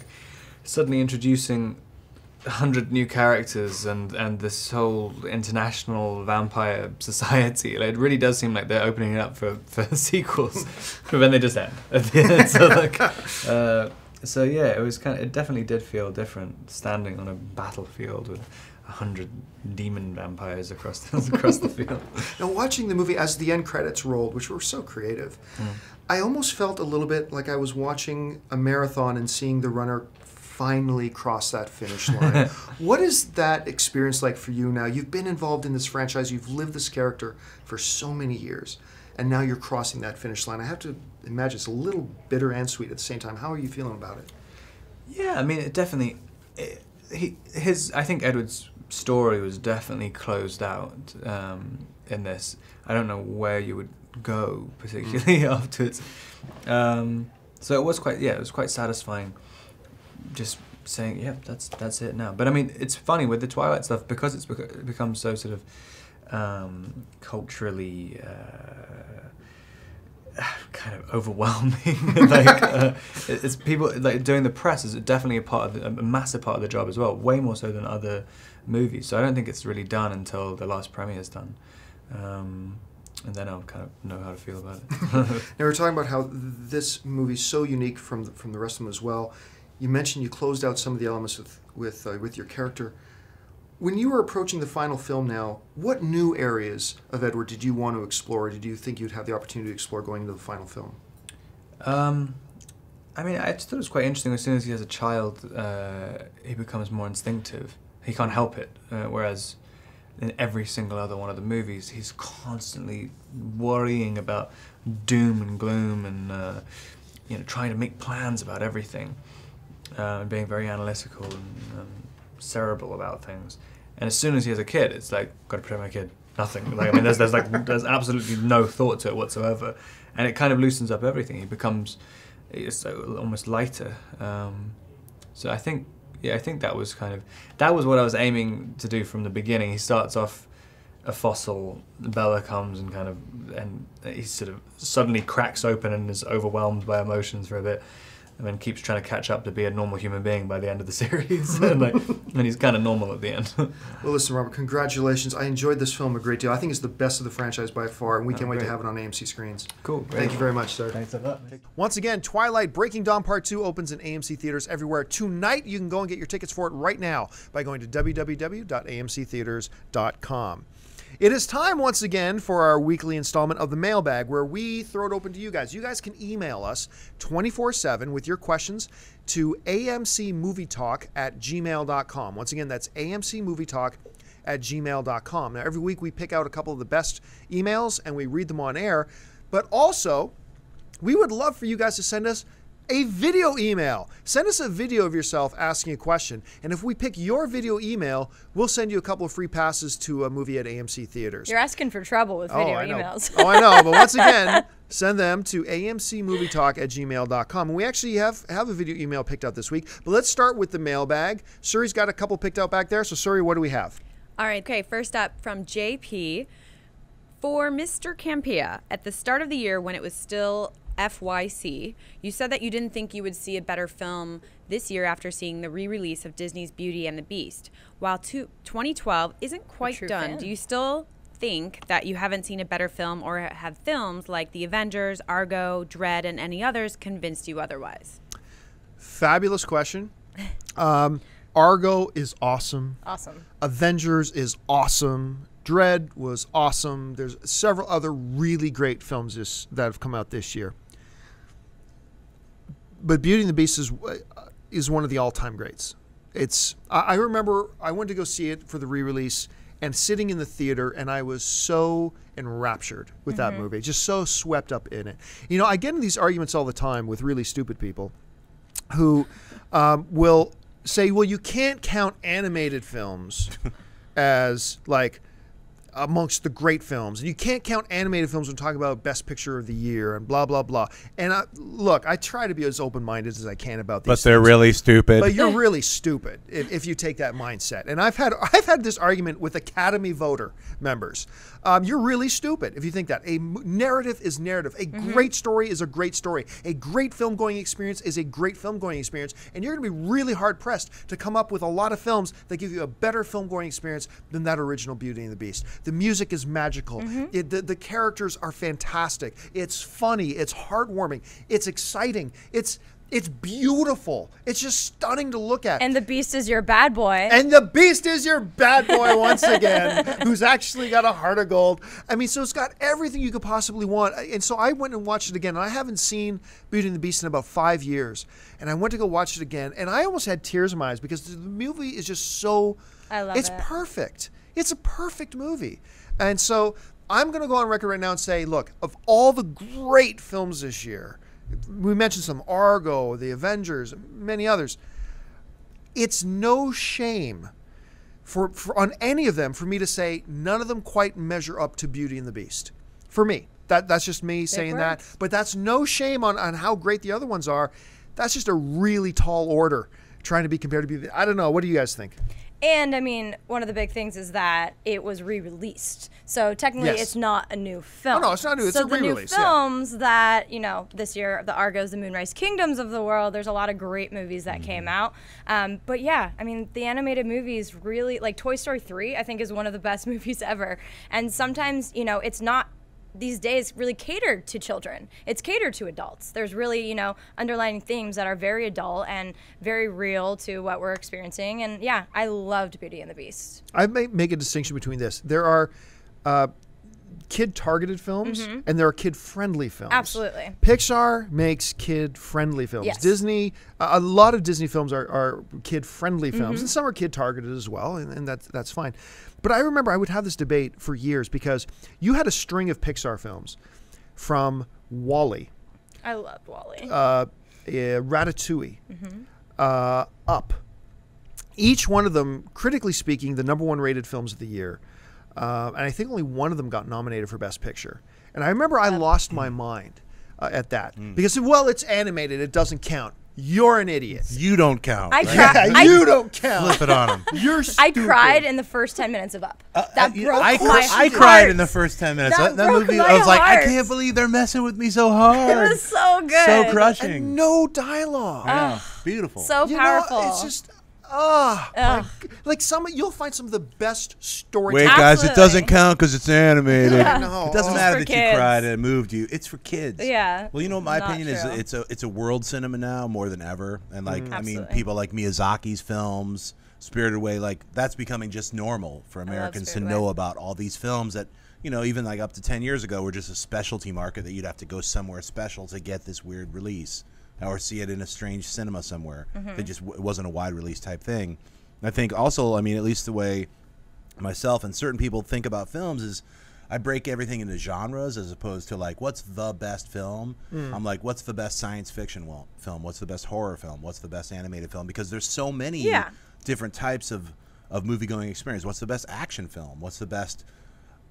suddenly introducing 100 new characters and this whole international vampire society. Like, it really does seem like they're opening it up for sequels, but then they just end at the end. So yeah, it definitely did feel different standing on a battlefield with 100 demon vampires across the field. Now, watching the movie as the end credits rolled, which were so creative, I almost felt a little bit like I was watching a marathon and seeing the runner finally cross that finish line. What is that experience like for you now? You've been involved in this franchise, you've lived this character for so many years, and now you're crossing that finish line. I have to imagine it's a little bitter and sweet at the same time. How are you feeling about it? Yeah, I mean, it definitely... I think Edward's story was definitely closed out in this. I don't know where you would go, particularly afterwards. So it was quite satisfying just saying, yeah, that's it now. But I mean, it's funny with the Twilight stuff, because it's become so sort of culturally kind of overwhelming. It's people like doing the press is definitely a massive part of the job as well, way more so than other movies. So I don't think it's really done until the last premiere is done. And then I'll kind of know how to feel about it. Now, we're talking about how this movie's so unique from the rest of them as well. You mentioned you closed out some of the elements with your character. When you were approaching the final film now, what new areas of Edward did you want to explore? Did you think you'd have the opportunity to explore going into the final film? I mean, I just thought it was quite interesting. As soon as he has a child, he becomes more instinctive. He can't help it. Whereas in every single other one of the movies, he's constantly worrying about doom and gloom and trying to make plans about everything. And being very analytical and cerebral about things. And as soon as he has a kid, it's like, got to protect my kid. Nothing. Like, I mean, there's absolutely no thought to it whatsoever, and it kind of loosens up everything. He becomes almost lighter. So I think that was what I was aiming to do from the beginning. He starts off a fossil. Bella comes and he sort of suddenly cracks open and is overwhelmed by emotions for a bit. And then keeps trying to catch up to be a normal human being by the end of the series. and he's kind of normal at the end. Well, listen, Robert, congratulations. I enjoyed this film a great deal. I think it's the best of the franchise by far, and we can't wait to have it on AMC screens. Cool. Great. Thank you very much, sir. Thanks a lot. Once again, Twilight Breaking Dawn Part 2 opens in AMC theaters everywhere tonight. You can go and get your tickets for it right now by going to www.amctheaters.com. It is time once again for our weekly installment of the Mailbag, where we throw it open to you guys. You guys can email us 24/7 with your questions to AMCMovieTalk@gmail.com. Once again, that's AMCMovieTalk@gmail.com. Now, every week we pick out a couple of the best emails and we read them on air, but also we would love for you guys to send us a video email. Send us a video of yourself asking a question, and if we pick your video email, we'll send you a couple of free passes to a movie at AMC Theatres. You're asking for trouble with video emails. Oh, I know. But once again, send them to AMCMovieTalk@gmail.com. And we actually have a video email picked out this week. But let's start with the mailbag. Suri's got a couple picked out back there. So, Suri, what do we have? All right. Okay. First up from JP. For Mr. Campea, at the start of the year when it was still FYC, you said that you didn't think you would see a better film this year after seeing the re-release of Disney's Beauty and the Beast. While 2012 isn't quite done, do you still think that you haven't seen a better film, or have films like The Avengers, Argo, Dread, and any others convinced you otherwise? Fabulous question. Argo is awesome. Awesome. Avengers is awesome. Dread was awesome. There's several other really great films that have come out this year. But Beauty and the Beast is one of the all-time greats. I remember I went to go see it for the re-release, and sitting in the theater, and I was so enraptured with that movie, just so swept up in it. You know, I get in these arguments all the time with really stupid people who will say, well, you can't count animated films as like amongst the great films, and you can't count animated films when talking about best picture of the year and blah blah blah. And look, I try to be as open-minded as I can about these but they're things. really stupid. But you're really stupid if you take that mindset. And I've had this argument with Academy voter members. You're really stupid if you think that a narrative is narrative. A great story is a great story. A great film-going experience is a great film-going experience. And you're going to be really hard-pressed to come up with a lot of films that give you a better film-going experience than that original Beauty and the Beast. The music is magical. The characters are fantastic. It's funny. It's heartwarming. It's exciting. It's beautiful. It's just stunning to look at. And the Beast is your bad boy. And the Beast is your bad boy once again, who's actually got a heart of gold. I mean, so it's got everything you could possibly want. And so I went and watched it again. And I haven't seen Beauty and the Beast in about 5 years. And I went to go watch it again. And I almost had tears in my eyes because the movie is just so... I love it. It's perfect. It's a perfect movie. And so I'm going to go on record right now and say, look, of all the great films this year, we mentioned some, Argo, The Avengers, many others, it's no shame for on any of them for me to say none of them quite measure up to Beauty and the Beast. For me. That's just me saying that. But that's no shame on how great the other ones are. That's just a really tall order trying to be compared to Beauty. I don't know. What do you guys think? And I mean, one of the big things is that it was re-released. So technically it's not a new film. Oh, no, it's not new. It's a re-release. So the new films that, you know, this year, the Argos, the Moonrise Kingdoms of the world, there's a lot of great movies that came out. But yeah, I mean, the animated movies really, like Toy Story 3, I think is one of the best movies ever. And sometimes, you know, it's not these days really catered to children. It's catered to adults. There's really, you know, underlying themes that are very adult and very real to what we're experiencing. And yeah, I loved Beauty and the Beast. I may make a distinction between this. There are kid-targeted films and there are kid-friendly films. Absolutely. Pixar makes kid-friendly films. Yes. Disney, a lot of Disney films are kid-friendly films, and some are kid-targeted as well, and that's fine. But I remember I would have this debate for years because you had a string of Pixar films from WALL-E. I loved WALL-E. Ratatouille. Up. Each one of them, critically speaking, the #1 rated films of the year. And I think only one of them got nominated for Best Picture. And I remember I lost my mind at that. Because, well, it's animated. It doesn't count. You're an idiot. You don't count. You don't count. Flip it on him. You're stupid. I cried in the first 10 minutes of Up. That broke my heart. I cried in the first 10 minutes. That That broke movie, my I was like, I heart. can't believe they're messing with me so hard. It was so good. So crushing. And no dialogue. Yeah, beautiful. So powerful. You know, it's just... like you'll find some of the best stories. Wait, guys, it doesn't count because it's animated. Yeah. No. It doesn't It's matter for that you kids. cried and it moved you. It's for kids. Yeah. Well, you know what my Not opinion is? true. It's a world cinema now more than ever. And like, I mean, Absolutely. people like Miyazaki's films, Spirited Away, like that's becoming just normal for Americans to Spirited know Away. about all these films that, you know, even like up to 10 years ago were just a specialty market that you'd have to go somewhere special to get this weird release or see it in a strange cinema somewhere. It just wasn't a wide release type thing. I think also, I mean, at least the way myself and certain people think about films is, I break everything into genres as opposed to like what's the best film. I'm like, what's the best science fiction film? What's the best horror film? What's the best animated film? Because there's so many different types of movie going experience. What's the best action film? What's the best?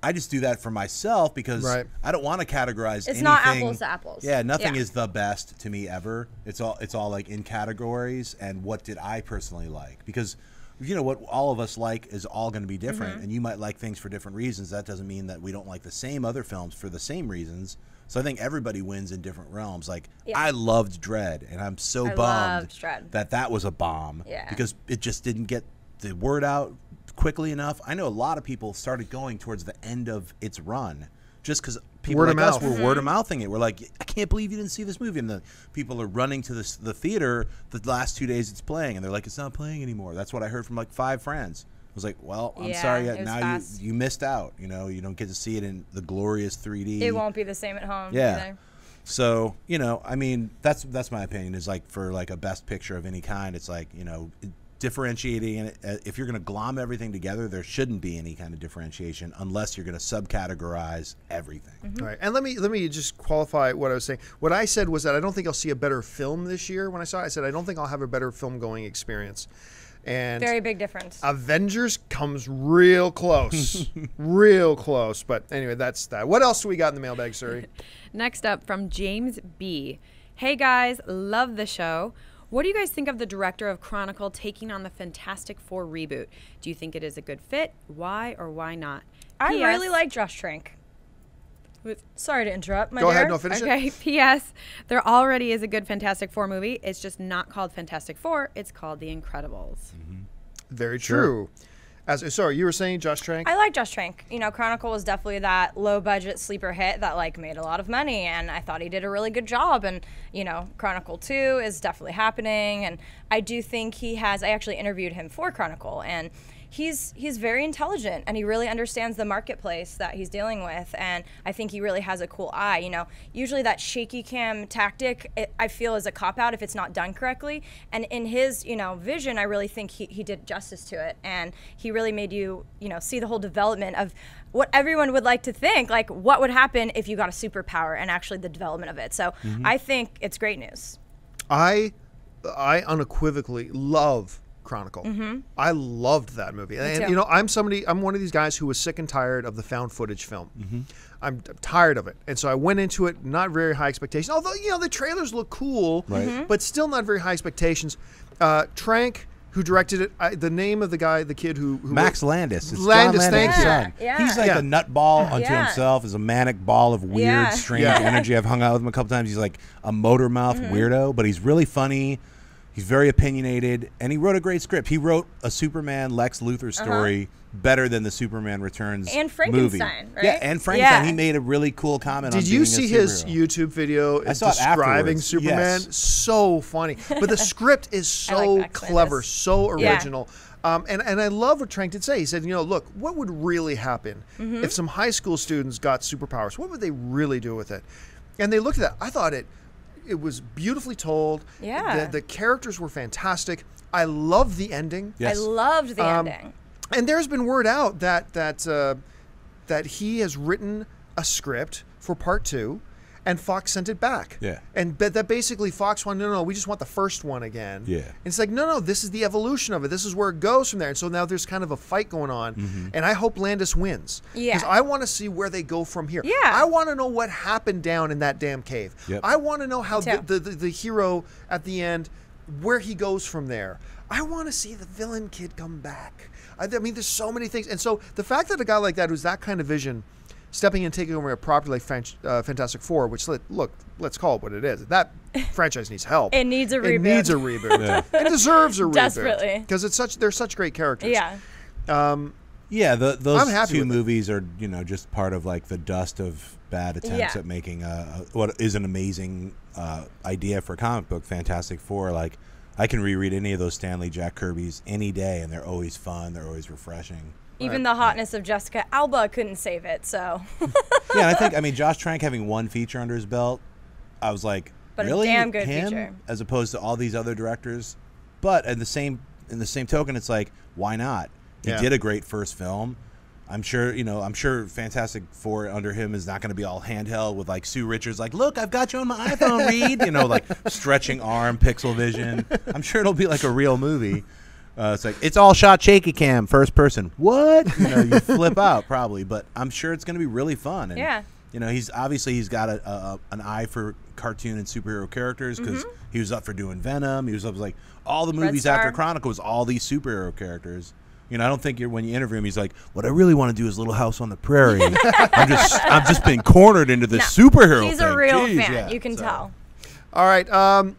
I just do that for myself because I don't want to categorize anything. It's not apples to apples. Yeah, nothing is the best to me ever. It's all like in categories and what did I personally like? Because you know what all of us like is all going to be different, and you might like things for different reasons. That doesn't mean that we don't like the same other films for the same reasons. So I think everybody wins in different realms. Like I loved Dread, and I'm so bummed that was a bomb because it just didn't get the word out quickly enough. I know a lot of people started going towards the end of its run just because people like us were word of mouthing it. We're like, I can't believe you didn't see this movie, and the people are running to the theater the last 2 days it's playing, and they're like, it's not playing anymore. That's what I heard from like 5 friends. I was like, well, I'm sorry, now you missed out. You know, you don't get to see it in the glorious 3D. It won't be the same at home. Either. So, you know, I mean, that's my opinion. Is like for like a best picture of any kind, it's like, you know, differentiating it. If you're going to glom everything together, there shouldn't be any kind of differentiation unless you're going to subcategorize everything. Right. And let me just qualify what I was saying. What I said was that I don't think I'll see a better film this year. When I saw it, I said I don't think I'll have a better film going experience. And very big difference. Avengers comes real close. Real close. But anyway, that's that. What else do we got in the mailbag, Suri? Next up from James B. Hey guys, love the show. What do you guys think of the director of Chronicle taking on the Fantastic Four reboot? Do you think it is a good fit? Why or why not? I really like Josh Trank. Sorry to interrupt, my Go dear. ahead, no, finish it. Okay, P.S. There already is a good Fantastic Four movie. It's just not called Fantastic Four. It's called The Incredibles. Very true. Sorry, you were saying Josh Trank? I like Josh Trank. You know, Chronicle was definitely that low-budget sleeper hit that, like, made a lot of money, and I thought he did a really good job. And, you know, Chronicle 2 is definitely happening, and I do think he has – I actually interviewed him for Chronicle, and he's very intelligent, and he really understands the marketplace that he's dealing with, and I think he really has a cool eye. You know, usually that shaky cam tactic, I feel, is a cop-out if it's not done correctly, and in his, you know, vision, I really think he did justice to it, and he really made you, you know, see the whole development of what everyone would like to think, like what would happen if you got a superpower, and actually the development of it. So I think it's great news. I unequivocally love Chronicle. I loved that movie. And you know, I'm one of these guys who was sick and tired of the found footage film. I'm tired of it. And so I went into it not very high expectations. Although, you know, the trailers look cool, but still not very high expectations. Trank, who directed it, the name of the guy, the kid who Max Landis. It's Landis, John thank you. Son. He's like a nutball unto himself. Is a manic ball of weird, strange energy. I've hung out with him a couple times. He's like a motor mouth weirdo, but he's really funny. He's very opinionated, and he wrote a great script. He wrote a Superman Lex Luthor story better than the Superman Returns and Frankenstein, movie. right? Yeah, and Frankenstein. He made a really cool comment. Did you see his YouTube video describing Superman? Yes. So funny, but the script is so clever, so original. And I love what Trank did say. He said, you know, look, what would really happen if some high school students got superpowers? What would they really do with it? And they looked at that. I thought it was beautifully told. The characters were fantastic. I loved the ending. I loved the ending. And there's been word out that he has written a script for part 2, and Fox sent it back. And that basically Fox wanted, no, we just want the first one again. And it's like, no, this is the evolution of it. This is where it goes from there. And so now there's kind of a fight going on, and I hope Landis wins. Because I want to see where they go from here. I want to know what happened down in that damn cave. I want to know how the hero at the end, where he goes from there. I want to see the villain kid come back. I mean, there's so many things. And so the fact that a guy like that who's that kind of vision stepping in and taking over a property like Fantastic Four, which, let's call it what it is. That franchise needs help. It needs a reboot. It needs a reboot. It deserves a reboot. Desperately. Because they're such great characters. Those two movies are, you know, just part of like the dust of bad attempts at making what is an amazing idea for a comic book, Fantastic Four. Like, I can reread any of those Stanley Jack Kirby's any day, and they're always fun. They're always refreshing. Even the hotness of Jessica Alba couldn't save it, so. I mean, Josh Trank having one feature under his belt, I was like, but really? A damn good feature. As opposed to all these other directors. But in the same token, it's like, why not? He did a great first film. I'm sure, I'm sure Fantastic Four under him is not going to be all handheld with like Sue Richards, like, look, I've got you on my iPhone, Reed, like stretching arm, pixel vision. I'm sure it'll be like a real movie. It's like, it's all shot shaky cam, first person. What? You flip out probably, but I'm sure it's going to be really fun. And, yeah. He's got an eye for cartoon and superhero characters because he was up for doing Venom. He was up like all the movies after Chronicle was all these superhero characters. I don't think when you interview him, he's like, what I really want to do is Little House on the Prairie. I've just been cornered into this superhero thing. He's a real fan. Yeah. You can tell. All right.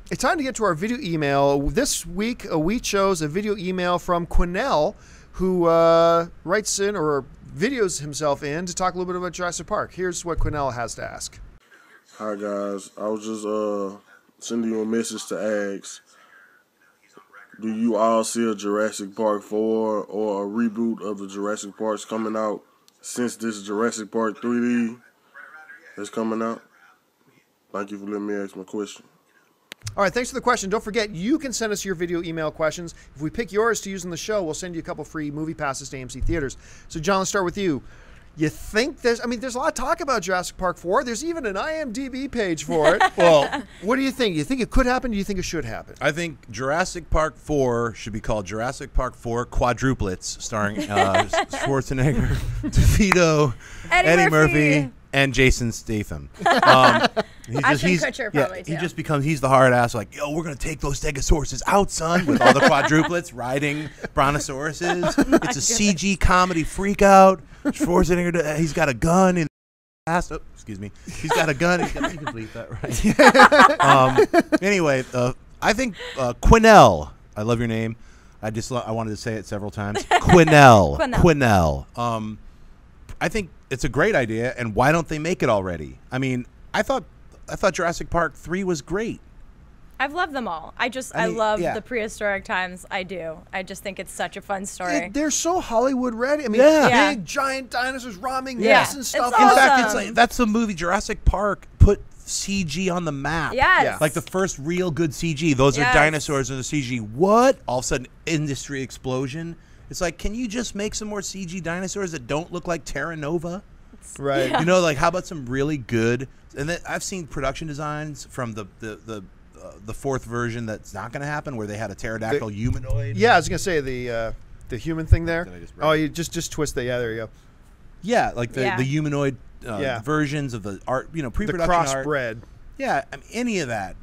It's time to get to our video email. This week, we chose a video email from Quinnell, who writes in or videos himself in to talk a little bit about Jurassic Park. Here's what Quinnell has to ask. Hi, guys. I was just sending you a message to ask, do you all see a Jurassic Park 4 or a reboot of the Jurassic Parks coming out since this Jurassic Park 3D is coming out? Thank you for letting me ask my question. All right, thanks for the question. Don't forget, you can send us your video email questions. If we pick yours to use in the show, we'll send you a couple free movie passes to AMC Theatres. So, John, let's start with you. You think there's a lot of talk about Jurassic Park 4. There's even an IMDb page for it. Well, what do you think? You think it could happen? Do you think it should happen? I think Jurassic Park 4 should be called Jurassic Park 4 Quadruplets, starring Schwarzenegger, DeVito, Eddie Murphy, and Jason Statham. Ashton Kutcher probably, too. He's the hard ass, like, yo, we're going to take those Stegosauruses out, son, with all the quadruplets riding brontosauruses. It's a CG comedy freak out. Schwarzenegger, he's got a gun in the ass. Oh, excuse me. He's got a gun. You can bleep that, right? Anyway, I think Quinnell, I love your name. I wanted to say it several times. Quinnell. I think it's a great idea, and why don't they make it already? I mean, I thought Jurassic Park 3 was great. I've loved them all. I love the prehistoric times. I do. I just think it's such a fun story. They're so Hollywood ready. I mean, big giant dinosaurs roaming nests and stuff. It's awesome. In fact, it's like, that's the movie Jurassic Park put CG on the map. Yes. Like the first real good CG. Those are dinosaurs in the CG. What? All of a sudden, industry explosion. It's like, can you just make some more CG dinosaurs that don't look like Terra Nova? Right. Yeah. Like, how about some really good? And then I've seen production designs from the fourth version that's not going to happen, where they had a pterodactyl humanoid. Yeah, I was going to say the human thing there. Oh, you just twist the. Yeah, there you go. Yeah, like the humanoid versions of the art. Pre-production the crossbred. art. Yeah, I mean, any of that.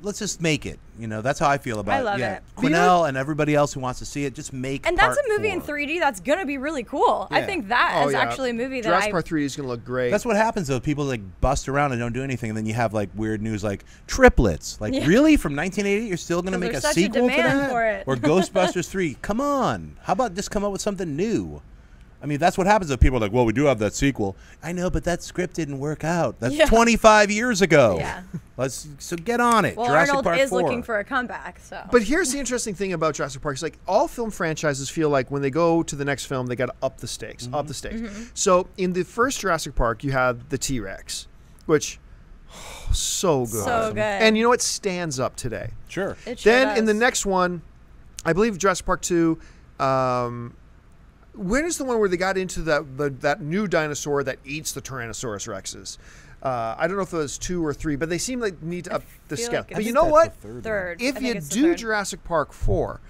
Let's just make it. That's how I feel about it. I love it. Quinnell and everybody else who wants to see it, just make. And that's a movie in 3D that's gonna be really cool. Yeah. I think that is actually a movie that Jurassic Park 3D is gonna look great. That's what happens though. People like bust around and don't do anything, and then you have like weird news like triplets. Like really, from 1980, you're still gonna make a sequel to that? For it. Or Ghostbusters 3? Come on, how about just come up with something new? I mean, that's what happens if people are like, well, we do have that sequel. I know, but that script didn't work out. That's 25 years ago. Yeah. So get on it. Well, Jurassic Arnold Park is 4. looking for a comeback. So. But here's the interesting thing about Jurassic Park. It's like all film franchises feel like when they go to the next film, they got to up the stakes, So in the first Jurassic Park, you have the T-Rex, which so good. So good. And you know what stands up today? Sure. It sure Then does. in the next one, I believe Jurassic Park 2, when is the one where they got into that new dinosaur that eats the Tyrannosaurus Rexes? I don't know if it was 2 or 3, but they seem like need to up the scale. Like but you know what? Third. If you do Jurassic Park 4,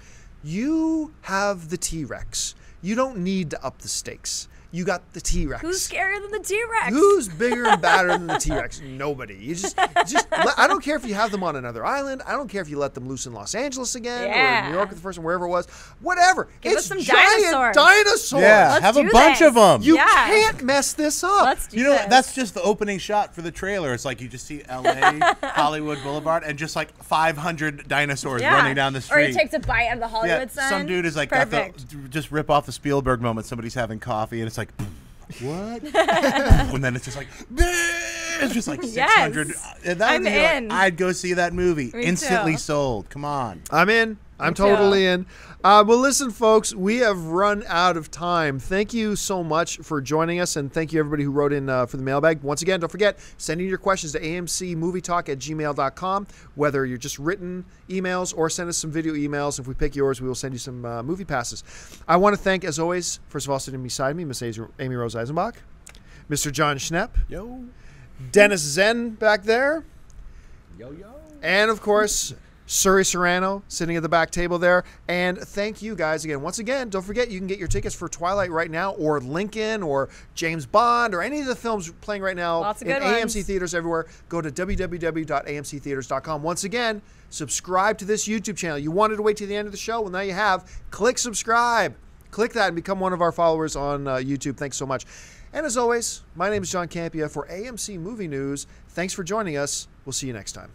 you have the T-Rex. You don't need to up the stakes. You got the T-Rex. Who's scarier than the T-Rex? Who's bigger and badder than the T-Rex? Nobody. You just I don't care if you have them on another island. I don't care if you let them loose in Los Angeles again or New York at the first one, wherever it was. Whatever. Give us some giant dinosaurs. Yeah, Let's have a do bunch this. of them. You can't mess this up. Let's do this. That's just the opening shot for the trailer. It's like you just see L.A., Hollywood Boulevard, and just like 500 dinosaurs running down the street. Or he takes a bite out of the Hollywood sign. Some dude is like, just rip off the Spielberg moment. Somebody's having coffee, and it's like, what? And then it's just like, it's just like 600. I'm in. I'd go see that movie. Me Instantly too. sold. Come on. I'm in. I'm totally in. Well, listen, folks, we have run out of time. Thank you so much for joining us, and thank you, everybody who wrote in for the mailbag. Once again, don't forget, send in your questions to AMCMovieTalk@gmail.com, whether you're just written emails or send us some video emails. If we pick yours, we will send you some movie passes. I want to thank, as always, first of all, sitting beside me, Miss Amirose Eisenbach, Mr. John Schnepp, Yo. Dennis Zen back there, Yo. and, of course, Suri Serrano sitting at the back table there. And thank you guys again. Once again, don't forget you can get your tickets for Twilight right now, or Lincoln, or James Bond, or any of the films playing right now Lots of in good AMC ones. Theaters everywhere. Go to www.amctheaters.com. Once again, subscribe to this YouTube channel. You wanted to wait till the end of the show? Well, now you have. Click subscribe. Click that and become one of our followers on YouTube. Thanks so much. And as always, my name is John Campia for AMC Movie News. Thanks for joining us. We'll see you next time.